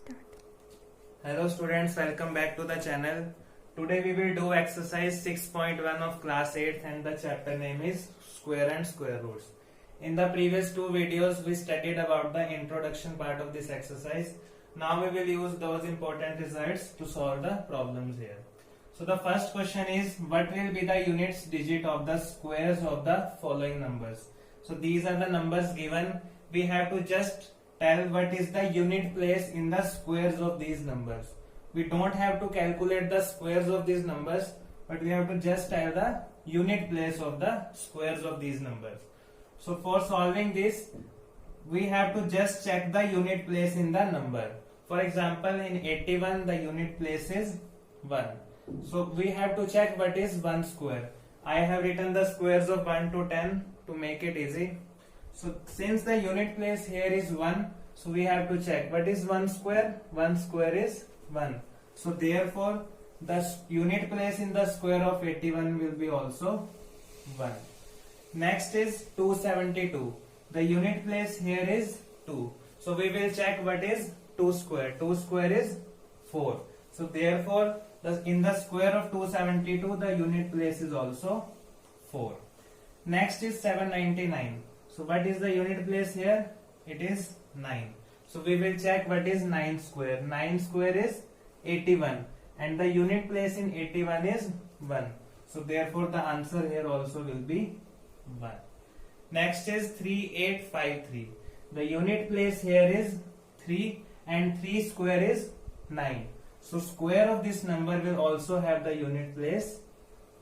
Start. Hello students, welcome back to the channel. Today we will do exercise 6.1 of class 8th and the chapter name is square and square roots. In the previous two videos we studied about the introduction part of this exercise. Now we will use those important results to solve the problems here. So the first question is, what will be the units digit of the squares of the following numbers? So these are the numbers given. We have to just tell what is the unit place in the squares of these numbers. We don't have to calculate the squares of these numbers, but we have to just tell the unit place of the squares of these numbers. So for solving this, we have to just check the unit place in the number. For example, in 81 the unit place is 1. So we have to check what is 1 square. I have written the squares of 1 to 10 to make it easy. So since the unit place here is 1, so we have to check what is 1 square. 1 square is 1. So therefore the unit place in the square of 81 will be also 1. Next is 272. The unit place here is 2. So we will check what is 2 square. 2 square is 4. So therefore in the square of 272 the unit place is also 4. Next is 799. So what is the unit place here? It is 9. So we will check what is 9 square. 9 square is 81 and the unit place in 81 is 1. So therefore the answer here also will be 1. Next is 3853. The unit place here is 3 and 3 square is 9. So square of this number will also have the unit place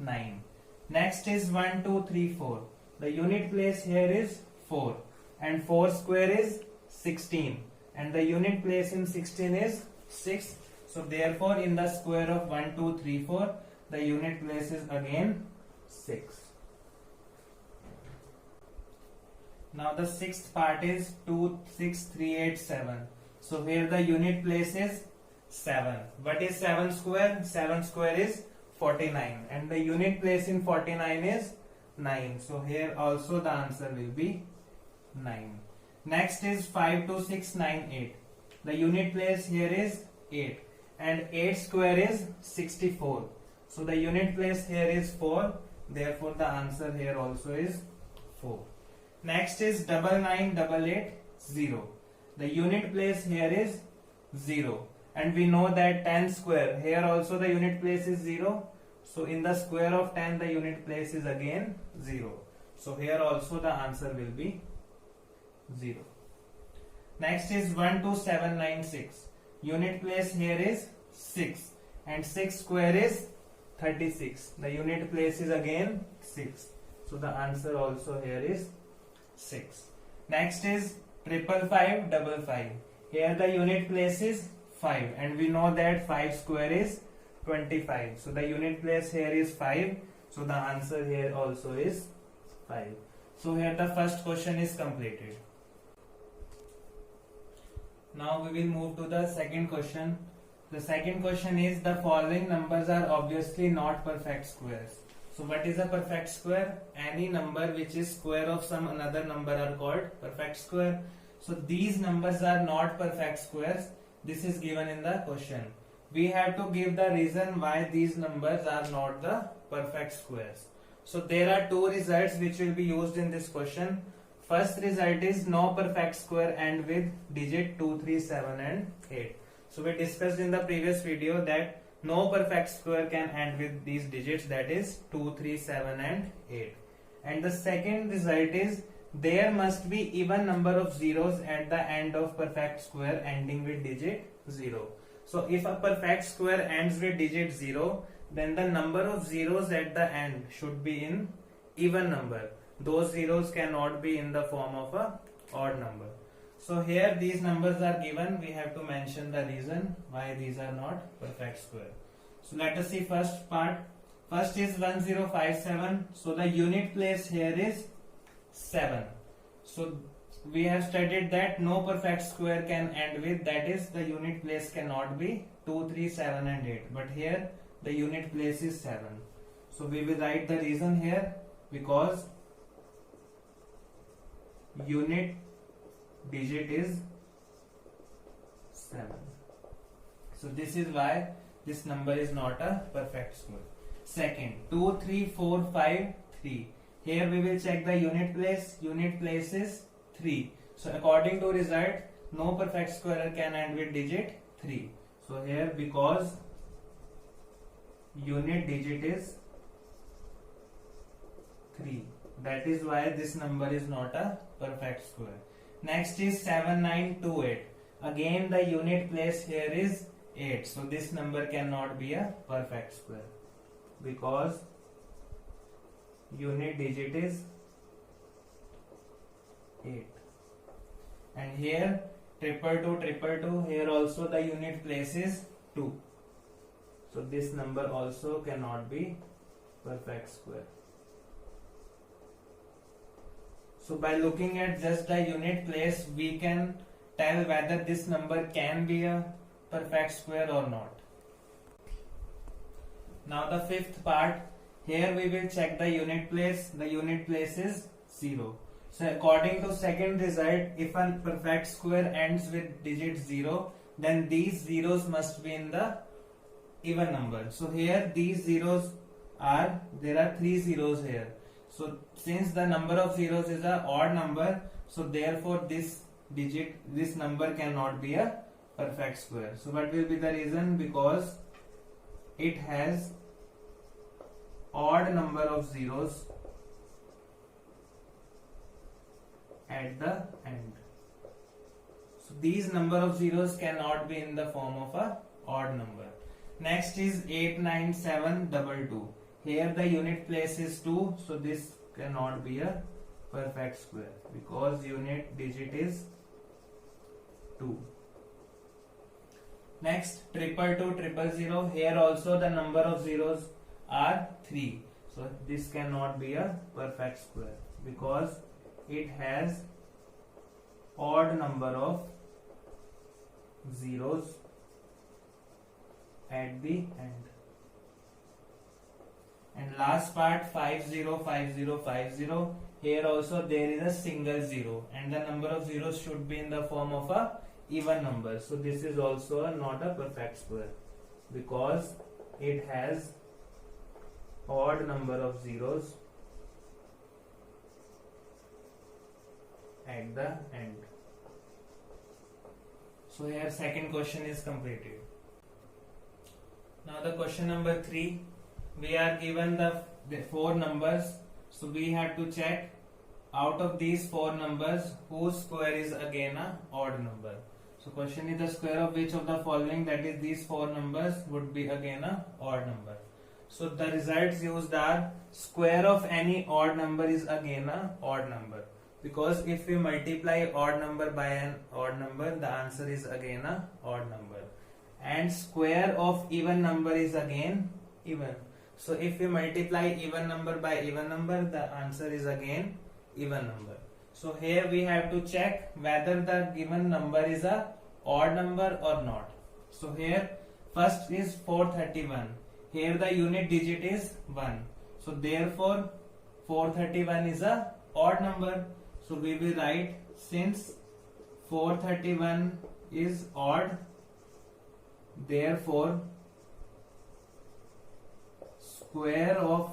9. Next is 1234. The unit place here is 4 and 4 square is 16 and the unit place in 16 is 6. So therefore in the square of 1234 the unit place is again 6. Now the sixth part is 26387. So here the unit place is 7. What is 7 square? 7 square is 49 and the unit place in 49 is 9. So here also the answer will be 9. Next is 52698. The unit place here is 8 and 8 square is 64. So the unit place here is 4. Therefore the answer here also is 4. Next is 99880. The unit place here is 0 and we know that 10 square, here also the unit place is 0. So in the square of 10 the unit place is again 0. So here also the answer will be 0. Next is 12796. Unit place here is 6 and 6 square is 36. The unit place is again 6. So the answer also here is 6. Next is 55555. Here the unit place is 5 and we know that 5 square is 25. So the unit place here is 5. So the answer here also is 5. So here the first question is completed. Now we will move to the second question. The second question is, the following numbers are obviously not perfect squares. So what is a perfect square? Any number which is square of some another number are called perfect square. So these numbers are not perfect squares. This is given in the question. We have to give the reason why these numbers are not the perfect squares. So there are two results which will be used in this question. First result is no perfect square end with digit 2, 3, 7 and 8. So we discussed in the previous video that no perfect square can end with these digits, that is 2, 3, 7 and 8. And the second result is there must be even number of zeros at the end of perfect square ending with digit 0. So if a perfect square ends with digit 0, then the number of zeros at the end should be in even number. Those zeros cannot be in the form of a odd number. So here these numbers are given. We have to mention the reason why these are not perfect square. So let us see first part. First is 1057. So the unit place here is 7. So we have studied that no perfect square can end with, that is the unit place cannot be 2, 3, 7 and 8. But here the unit place is 7. So we will write the reason here, because unit digit is 7. So this is why this number is not a perfect square. Second, 2, 3, 4, 5, 3. Here we will check the unit place. Unit place is 3. So according to result, no perfect square can end with digit 3. So here, because unit digit is 3, that is why this number is not a perfect square. Next is 7928. Again the unit place here is 8. So this number cannot be a perfect square because unit digit is 8. And here 222, here also the unit place is 2. So this number also cannot be perfect square. So by looking at just the unit place, we can tell whether this number can be a perfect square or not. Now the fifth part, here we will check the unit place. The unit place is 0. So according to second result, if a perfect square ends with digit 0, then these zeros must be in the even number. So here these zeros are, there are 3 zeros here. So since the number of zeros is an odd number, so therefore this number cannot be a perfect square. So what will be the reason? Because it has odd number of zeros at the end. So these number of zeros cannot be in the form of a odd number. Next is 89722. Here the unit place is 2, so this cannot be a perfect square because unit digit is 2. Next, 22200. Here also the number of zeros are 3. So this cannot be a perfect square because it has odd number of zeros at the end. And last part, 505050. Here also there is a single zero and the number of zeros should be in the form of a even number. So this is also not a perfect square because it has odd number of zeros at the end. So here second question is completed. Now the question number 3, we are given the 4 numbers, so we have to check out of these 4 numbers whose square is again a odd number. So question is the square of which of the following, that is these 4 numbers, would be again a odd number. So the results used are square of any odd number is again a odd number, because if we multiply odd number by an odd number, the answer is again a odd number, and square of even number is again even. So if we multiply even number by even number, the answer is again even number. So here we have to check whether the given number is a odd number or not. So here first is 431. Here the unit digit is 1. So therefore 431 is a odd number. So we will write, since 431 is odd, therefore square of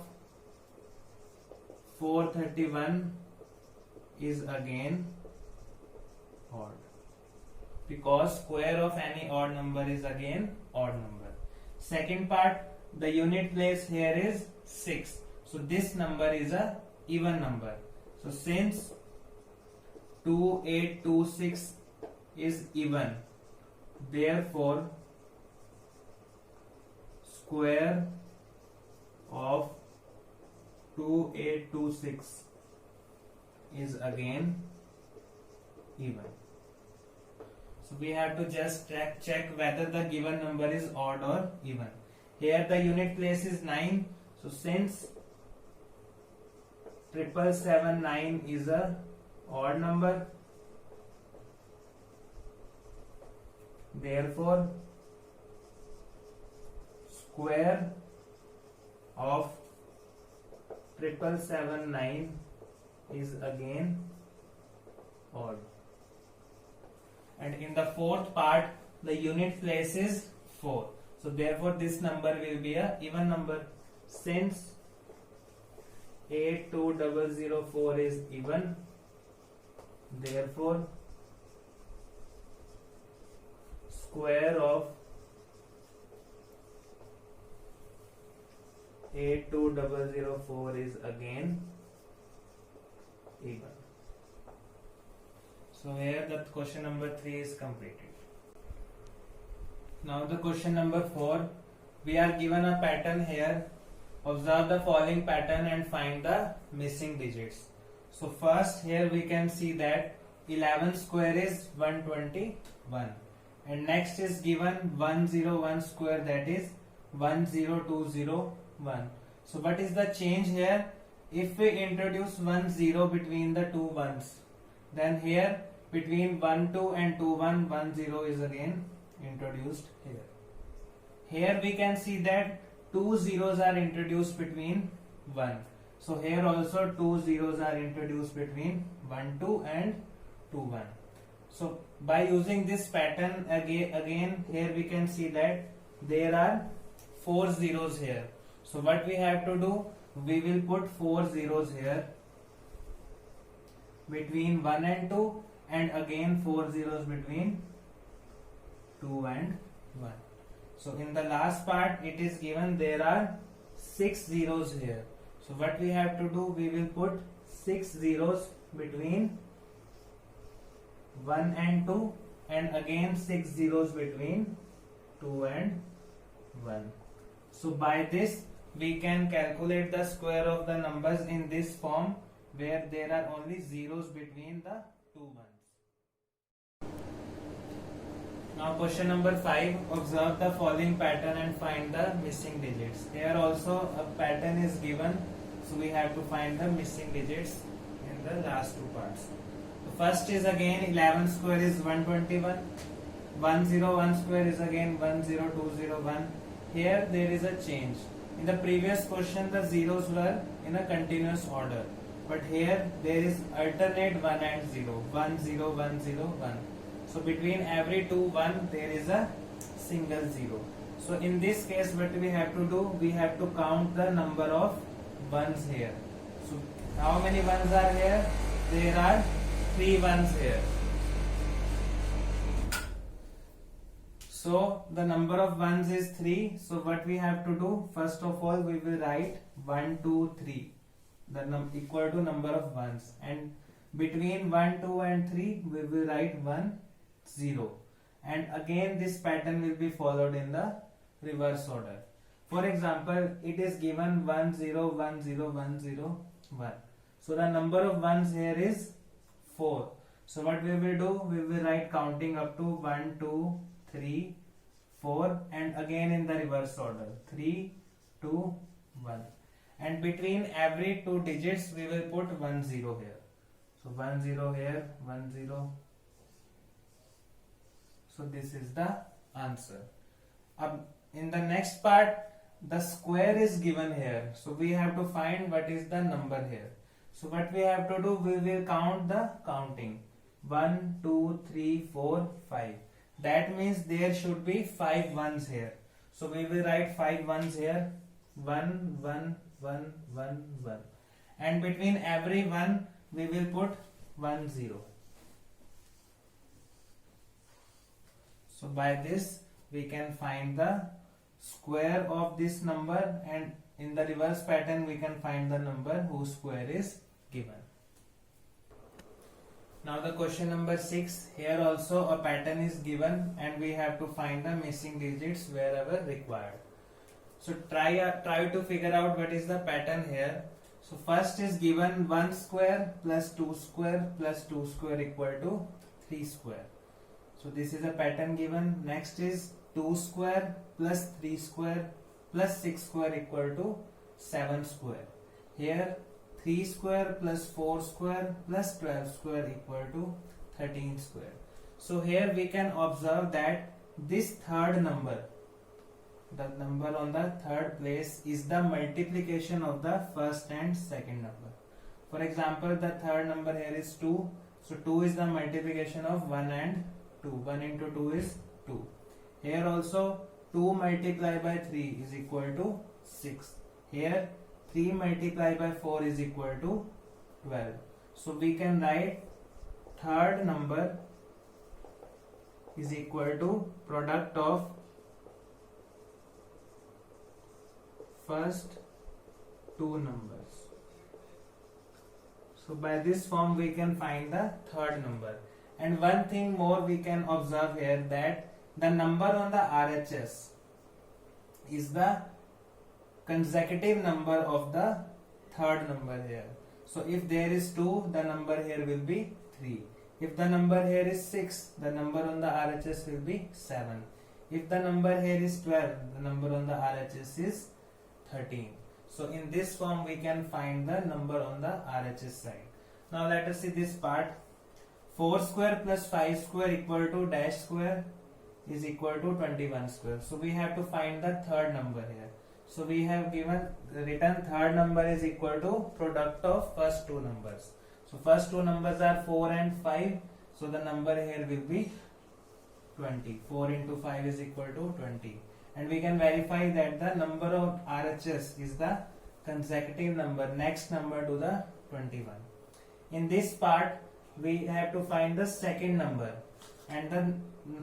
431 is again odd, because square of any odd number is again odd number. Second part, the unit place here is 6. So this number is a even number. So since 2826 is even, therefore square of 2826 is again even. So we have to just check whether the given number is odd or even. Here the unit place is 9. So since 7779 is a odd number, therefore square of 7779 is again odd. And in the fourth part, the unit place is 4. So therefore this number will be a even number. Since 82004 is even, therefore square of 82004 is again even. So here the question number 3 is completed. Now the question number 4, we are given a pattern here. Observe the following pattern and find the missing digits. So first here we can see that 11 square is 121, and next is given 101 square, that is 10201. So what is the change here? If we introduce 10 between the two ones, then here between 12 and 21 10 is again introduced here. Here we can see that two zeros are introduced between 1. So here also two zeros are introduced between 12 and 21. So by using this pattern again here we can see that there are 4 zeros here. So what we have to do, we will put 4 zeros here between 1 and 2, and again 4 zeros between 2 and 1. So in the last part it is given there are 6 zeros here. So what we have to do, we will put 6 zeros between 1 and 2, and again 6 zeros between 2 and 1. So by this we can calculate the square of the numbers in this form, where there are only zeros between the two ones. Now question number 5, observe the following pattern and find the missing digits. Here also a pattern is given, so we have to find the missing digits in the last two parts. The first is again 11 square is 121, 101 square is again 10201. Here there is a change. In the previous question the zeros were in a continuous order, but here there is alternate 1 and 0, 1 0 1 0 1. So between every two 1 there is a single 0. So in this case what we have to do, we have to count the number of ones here. So how many ones are here? There are 3 ones here. So the number of ones is 3. So what we have to do, first of all we will write 1 2 3, the equal to number of ones, and between 1 2 and 3 we will write 1 0, and again this pattern will be followed in the reverse order. For example, it is given 1 0 1 0 1 0 1. So the number of ones here is 4. So what we will do, we will write counting up to 1 2 3 4, and again in the reverse order 3 2 1, and between every two digits we will put 1 0 here. So 1 0 here, 1 0. So this is the answer. In the next part the square is given here, so we have to find what is the number here. So what we have to do, we will count the counting 1 2 3 4 5. That means there should be 5 ones here. So we will write 5 ones here, 1 1 1 1 1, and between every one we will put 1 0. So by this we can find the square of this number, and in the reverse pattern we can find the number whose square is given. Now the question number 6, here also a pattern is given and we have to find the missing digits wherever required. So try to figure out what is the pattern here. So first is given 1 square plus 2 square plus 2 square equal to 3 square. So this is a pattern given. Next is 2 square plus 3 square plus 6 square equal to 7 square. Here 3 square plus 4 square plus 12 square equal to 13 square. So here we can observe that this third number, the number on the third place, is the multiplication of the first and second number. For example, the third number here is 2. So 2 is the multiplication of 1 and 2. 1 into 2 is 2. Here also 2 multiplied by 3 is equal to 6. Here 3 multiplied by 4 is equal to 12. So we can write third number is equal to product of first two numbers. So by this form we can find the third number. And one thing more we can observe here, that the number on the RHS is the consecutive number of the third number here. So if there is 2, the number here will be 3. If the number here is 6, the number on the RHS will be 7. If the number here is 12, the number on the RHS is 13. So in this form we can find the number on the RHS side. Now let us see this part. 4 square plus 5 square equal to dash square is equal to 21 square. So we have to find the third number here. So we have written third number is equal to product of first two numbers. So first two numbers are 4 and 5. So the number here will be 20. 4 into 5 is equal to 20. And we can verify that the number of RHS is the consecutive number, next number to the 21. In this part, we have to find the second number, and the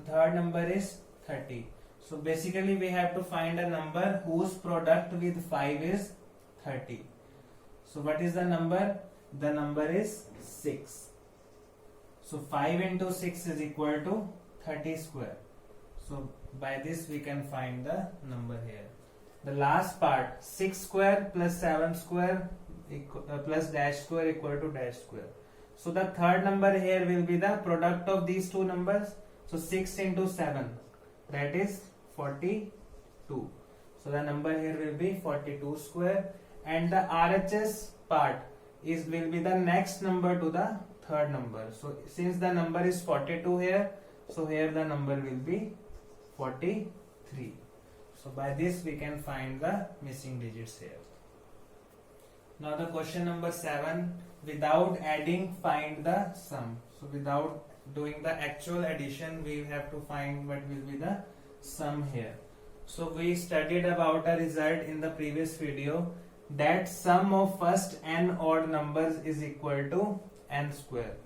third number is 30. So basically we have to find a number whose product with 5 is 30. So what is the number? The number is 6. So 5 into 6 is equal to 30 square. So by this we can find the number here. The last part, 6 square plus 7 square plus dash square equal to dash square. So the third number here will be the product of these two numbers. So 6 into 7, that is 42. So the number here will be 42 square, and the RHS part will be the next number to the third number. So since the number is 42 here, so here the number will be 43. So by this we can find the missing digits here. Now the question number 7, without adding find the sum. So without doing the actual addition, we have to find what will be the sum here. So we studied about a result in the previous video, that sum of first n odd numbers is equal to n square.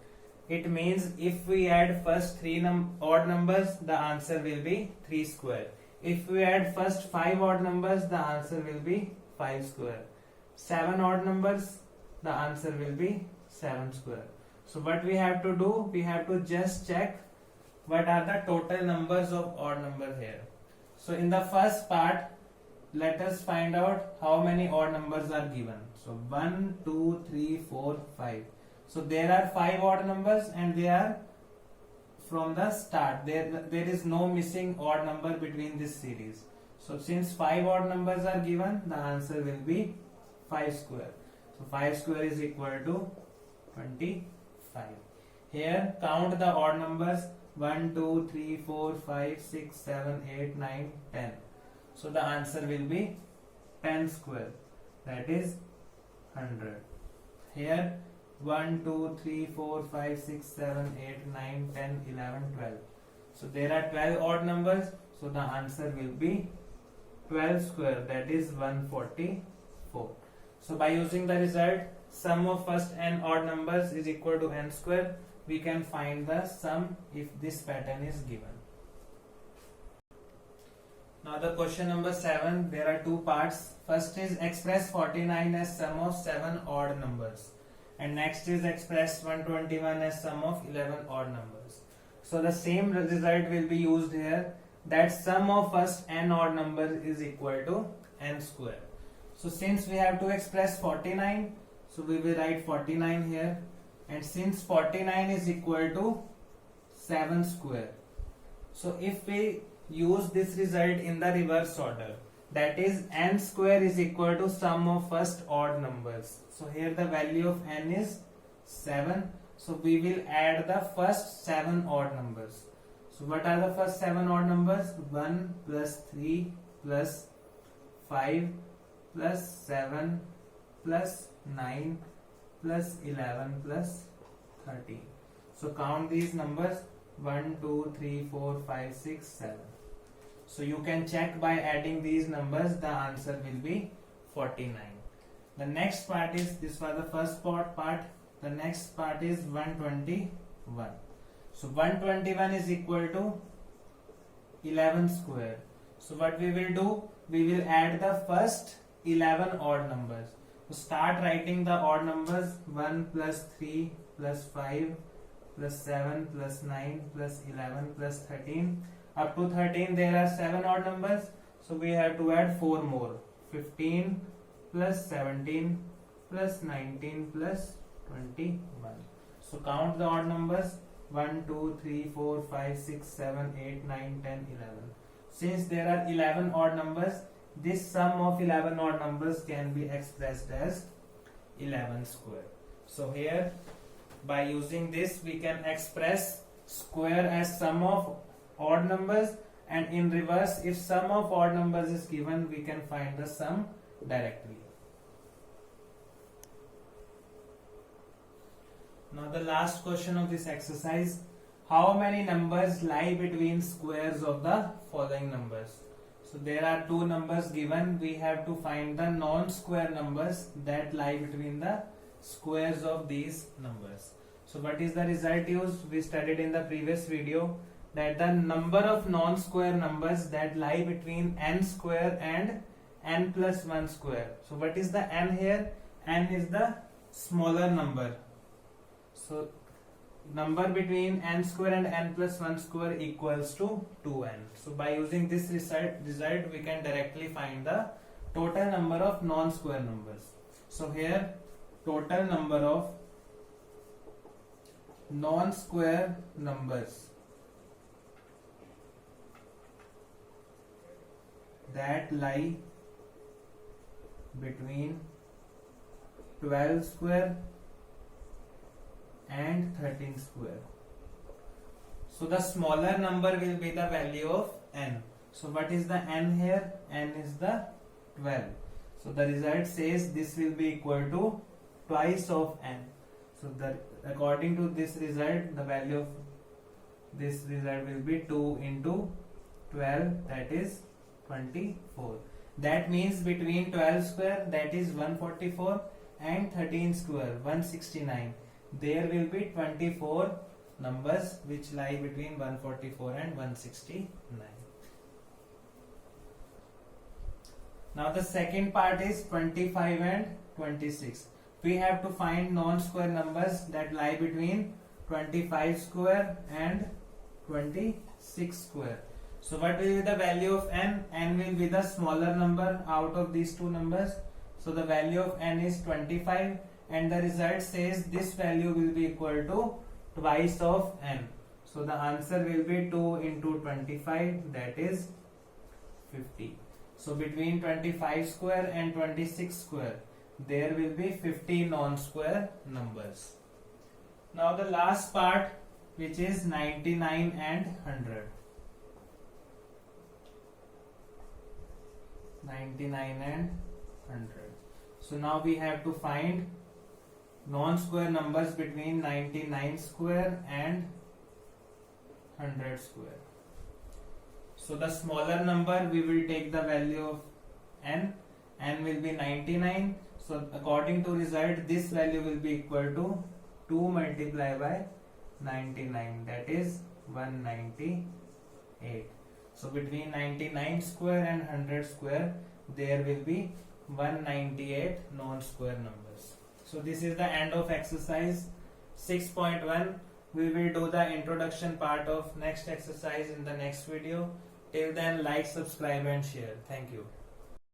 It means if we add first 3 odd numbers, the answer will be 3 square. If we add first 5 odd numbers, the answer will be 5 square. 7 odd numbers, the answer will be 7 square. So what we have to do, we have to just check what are the total numbers of odd number here. So in the first part, let us find out how many odd numbers are given. So 1, 2, 3, 4, 5. So there are 5 odd numbers, and they are from the start. There is no missing odd number between this series. So since 5 odd numbers are given, the answer will be 5 square. So 5 square is equal to 25. Here count the odd numbers: 1, 2, 3, 4, 5, 6, 7, 8, 9, 10. So the answer will be 10 square, that is 100. Here 1, 2, 3, 4, 5, 6, 7, 8, 9, 10, 11, 12. So there are 12 odd numbers. So the answer will be 12 square, that is 144. So by using the result, sum of first n odd numbers is equal to n square, we can find the sum if this pattern is given. Now the question number 7, there are two parts. First is express 49 as sum of 7 odd numbers, and next is express 121 as sum of 11 odd numbers. So the same result will be used here, that sum of first n odd numbers is equal to n square. So since we have to express 49, so we will write 49 here, and since 49 is equal to 7 square, so if we use this result in the reverse order, that is n square is equal to sum of first odd numbers. So here the value of n is 7, so we will add the first 7 odd numbers. So what are the first 7 odd numbers? 1 plus 3 plus 5 plus 7 plus 9 plus 11 plus 13. So count these numbers: 1, 2, 3, 4, 5, 6, 7. So you can check by adding these numbers, the answer will be 49. The next part is, this was the first part. The next part is 121. So 121 is equal to 11 square. So what we will do, we will add the first 11 odd numbers. So start writing the odd numbers. 1 plus 3 plus 5 plus 7 plus 9 plus 11 plus 13. Up to 13 there are 7 odd numbers. So we have to add 4 more. 15 plus 17 plus 19 plus 21. So count the odd numbers. 1, 2, 3, 4, 5, 6, 7, 8, 9, 10, 11. Since there are 11 odd numbers, this sum of 11 odd numbers can be expressed as 11 square. So here, by using this, we can express square as sum of odd numbers, and in reverse, if sum of odd numbers is given, we can find the sum directly. Now the last question of this exercise, how many numbers lie between squares of the following numbers? So there are two numbers given, we have to find the non-square numbers that lie between the squares of these numbers. So what is the result used? We studied in the previous video that the number of non-square numbers that lie between n square and n plus 1 square. So what is the n here? N is the smaller number. So number between n square and n plus 1 square equals to 2n. So by using this result we can directly find the total number of non-square numbers. So here total number of non-square numbers that lie between 12 square and 13 square. So the smaller number will be the value of n. So what is the n here? N is the 12. So the result says this will be equal to twice of n. So according to this result, the value of this result will be 2 into 12, that is 24. That means between 12 square, that is 144, and 13 square, 169, there will be 24 numbers which lie between 144 and 169. Now the second part is 25 and 26. We have to find non-square numbers that lie between 25 square and 26 square. So what will be the value of n? N will be the smaller number out of these two numbers. So the value of n is 25, and the result says this value will be equal to twice of n. So the answer will be 2 into 25, that is 50. So between 25 square and 26 square, there will be 50 non-square numbers. Now the last part, which is 99 and 100. 99 and 100. So now we have to find non-square numbers between 99 square and 100 square. So the smaller number, we will take the value of n. N will be 99. So according to result, this value will be equal to 2 multiplied by 99, that is 198. So between 99 square and 100 square, there will be 198 non-square numbers. So this is the end of exercise 6.1. We will do the introduction part of next exercise in the next video. Till then, like, subscribe and share. Thank you.